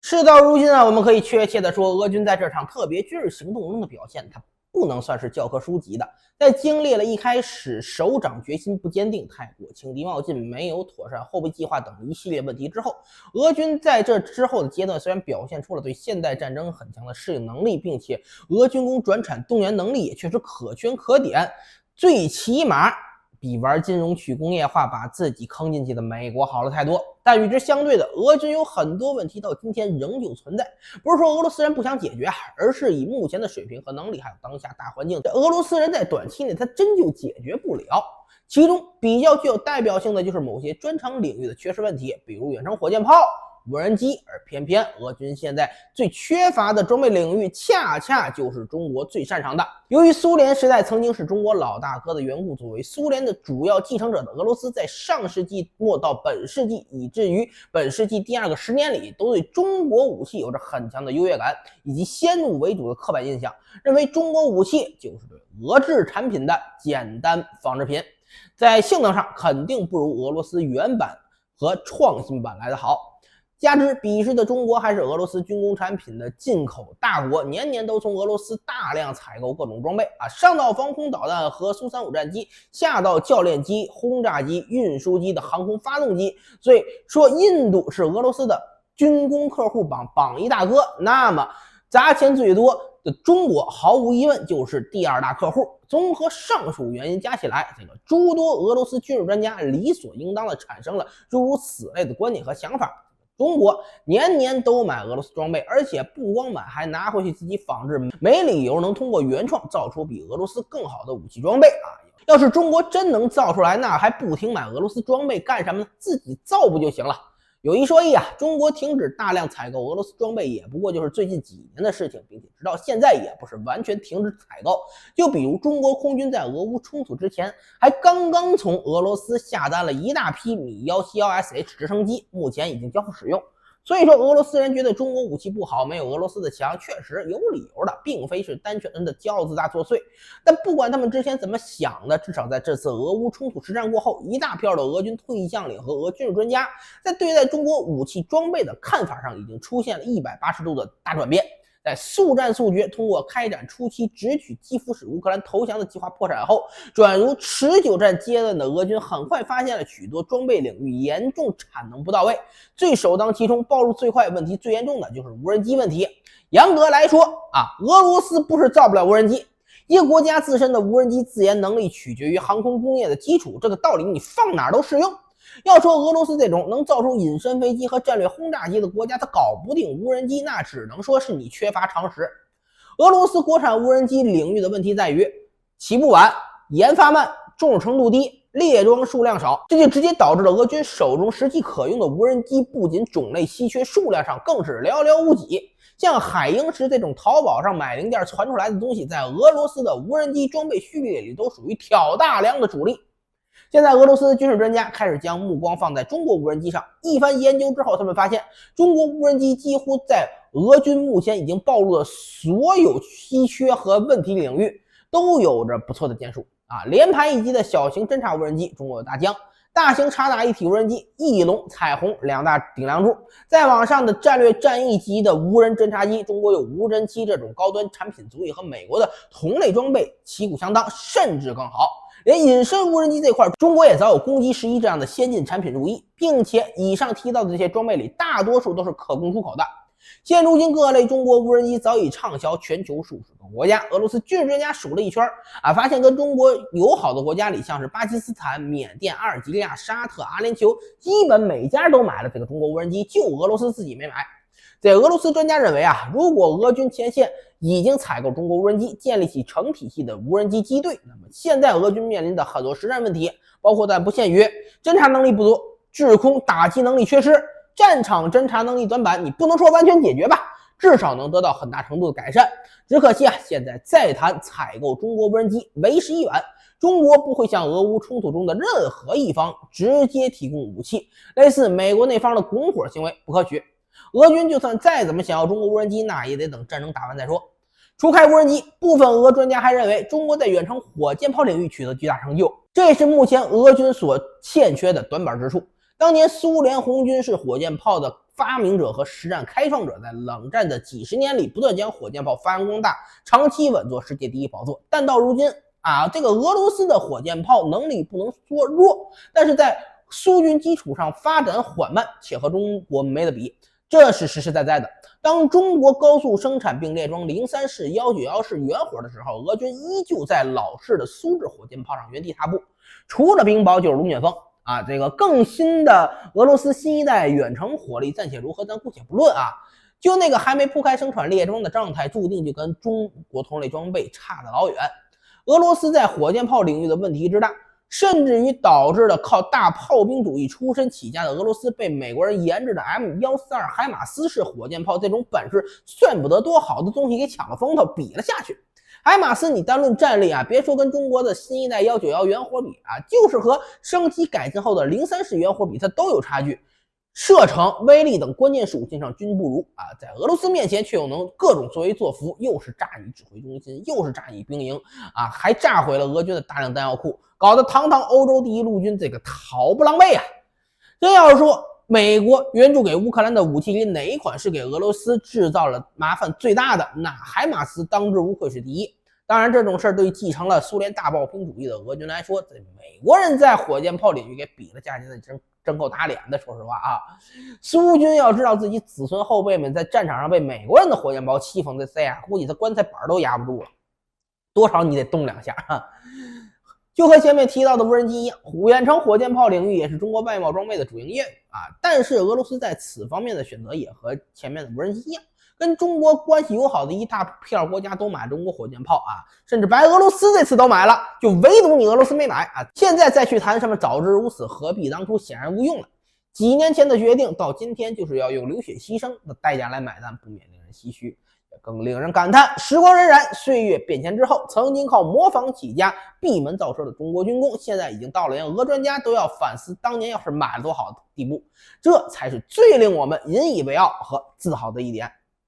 事到如今啊，我们可以确切的说，俄军在这场特别军事行动中的表现，它不能算是教科书级的。在经历了一开始首长决心不坚定、太过轻敌冒进、没有妥善后备计划等一系列问题之后，俄军在这之后的阶段虽然表现出了对现代战争很强的适应能力，并且俄军工转产动员能力也确实可圈可点，最起码比玩金融去工业化把自己坑进去的美国好了太多。但与之相对的，俄军有很多问题到今天仍旧存在，不是说俄罗斯人不想解决，而是以目前的水平和能力还有当下大环境，俄罗斯人在短期内他真就解决不了。其中比较具有代表性的就是某些专长领域的缺失问题，比如远程火箭炮、无人机，而偏偏俄军现在最缺乏的装备领域，恰恰就是中国最擅长的。由于苏联时代曾经是中国老大哥的缘故，作为苏联的主要继承者的俄罗斯，在上世纪末到本世纪，以至于本世纪第二个10年里，都对中国武器有着很强的优越感，以及先入为主的刻板印象，认为中国武器就是对俄制产品的简单仿制品，在性能上肯定不如俄罗斯原版和创新版来得好。加之彼时的中国还是俄罗斯军工产品的进口大国，年年都从俄罗斯大量采购各种装备上到防空导弹和苏35战机，下到教练机、轰炸机、运输机的航空发动机，所以说印度是俄罗斯的军工客户榜一大哥，那么砸钱最多的中国毫无疑问就是第2大客户。综合上述原因加起来，这个诸多俄罗斯军事专家理所应当的产生了诸如此类的观点和想法。中国年年都买俄罗斯装备，而且不光买，还拿回去自己仿制，没理由能通过原创造出比俄罗斯更好的武器装备要是中国真能造出来，那还不停买俄罗斯装备干什么呢？自己造不就行了？有一说一中国停止大量采购俄罗斯装备也不过就是最近几年的事情，并且直到现在也不是完全停止采购。就比如中国空军在俄乌冲突之前，还刚刚从俄罗斯下单了一大批米171SH 直升机，目前已经交付使用。所以说俄罗斯人觉得中国武器不好，没有俄罗斯的强，确实有理由的，并非是单纯的骄傲自大作祟。但不管他们之前怎么想的，至少在这次俄乌冲突实战过后，一大票的俄军退役将领和俄军事专家在对待中国武器装备的看法上已经出现了180度的大转变。在速战速决，通过开展初期直取基辅使乌克兰投降的计划破产后，转入持久战阶段的俄军很快发现了许多装备领域严重产能不到位，最首当其冲、暴露最快、问题最严重的就是无人机问题。严格来说俄罗斯不是造不了无人机，一个国家自身的无人机自研能力取决于航空工业的基础，这个道理你放哪儿都适用。要说俄罗斯这种能造出隐身飞机和战略轰炸机的国家，它搞不定无人机，那只能说是你缺乏常识。俄罗斯国产无人机领域的问题在于起步晚、研发慢、重视程度低、列装数量少，这就直接导致了俄军手中实际可用的无人机不仅种类稀缺，数量上更是寥寥无几。像海鹰式这种淘宝上买零件传出来的东西，在俄罗斯的无人机装备序列里都属于挑大梁的主力。现在俄罗斯的军事专家开始将目光放在中国无人机上，一番研究之后，他们发现中国无人机几乎在俄军目前已经暴露的所有稀缺和问题领域都有着不错的建树连排一级的小型侦察无人机，中国有大疆；大型察打一体无人机翼龙、彩虹2大顶梁柱。再往上的战略战役级的无人侦察机，中国有无人机这种高端产品，足以和美国的同类装备旗鼓相当，甚至更好。连隐身无人机这块，中国也早有攻击11这样的先进产品入役，并且以上提到的这些装备里，大多数都是可供出口的。现如今各类中国无人机早已畅销全球数十个国家。俄罗斯军事专家数了一圈发现跟中国友好的国家里，像是巴基斯坦、缅甸、阿尔及利亚、沙特、阿联酋，基本每家都买了这个中国无人机，就俄罗斯自己没买。这俄罗斯专家认为如果俄军前线已经采购中国无人机，建立起成体系的无人机机队，那么现在俄军面临的很多实战问题，包括但不限于侦察能力不足、制空打击能力缺失、战场侦察能力短板，你不能说完全解决吧，至少能得到很大程度的改善。只可惜现在再谈采购中国无人机为时已晚。中国不会向俄乌冲突中的任何一方直接提供武器，类似美国那方的拱火行为不可取。俄军就算再怎么想要中国无人机，那也得等战争打完再说。除开无人机，部分俄专家还认为中国在远程火箭炮领域取得巨大成就，这是目前俄军所欠缺的短板之处。当年苏联红军是火箭炮的发明者和实战开创者，在冷战的几十年里不断将火箭炮发扬光大，长期稳坐世界第一宝座。但到如今这个俄罗斯的火箭炮能力不能说弱，但是在苏军基础上发展缓慢，且和中国没得比，这是实实在在的。当中国高速生产并列装03式、191式原火的时候，俄军依旧在老式的苏制火箭炮上原地踏步，除了冰雹就是龙卷风这个更新的俄罗斯新一代远程火力暂且如何，咱姑且不论就那个还没铺开生产列装的状态，注定就跟中国同类装备差得老远。俄罗斯在火箭炮领域的问题之大，甚至于导致了靠大炮兵主义出身起家的俄罗斯被美国人研制的 M142海马斯式火箭炮这种本事算不得多好的东西给抢了风头，比了下去。海马斯你单论战力别说跟中国的新一代191原火比就是和升级改进后的03式原火比，它都有差距。射程、威力等关键属性上均不如在俄罗斯面前却又能各种作威作福，又是炸你指挥中心，又是炸你兵营还炸毁了俄军的大量弹药库，搞得堂堂欧洲第一陆军这个毫不狼狈真要是说美国援助给乌克兰的武器里哪一款是给俄罗斯制造了麻烦最大的，那海马斯当之无愧是第一。当然这种事儿对于继承了苏联大炮兵主义的俄军来说，这美国人在火箭炮领域给比了价钱，真够打脸的。说实话苏军要知道自己子孙后辈们在战场上被美国人的火箭炮欺负这估计他棺材板都压不住了，多少你得动两下就和前面提到的无人机一样，远程火箭炮领域也是中国外贸装备的主营业务但是俄罗斯在此方面的选择也和前面的无人机一样，跟中国关系友好的一大片国家都买中国火箭炮甚至白俄罗斯这次都买了，就唯独你俄罗斯没买现在再去谈什么早知如此何必当初，显然无用了。几年前的决定到今天就是要用流血牺牲的代价来买单，不免令人唏嘘，也更令人感叹时光荏苒，岁月变迁之后，曾经靠模仿起家闭门造车的中国军工，现在已经到了连俄专家都要反思当年要是买了多好的地步，这才是最令我们引以为傲和自豪的一点。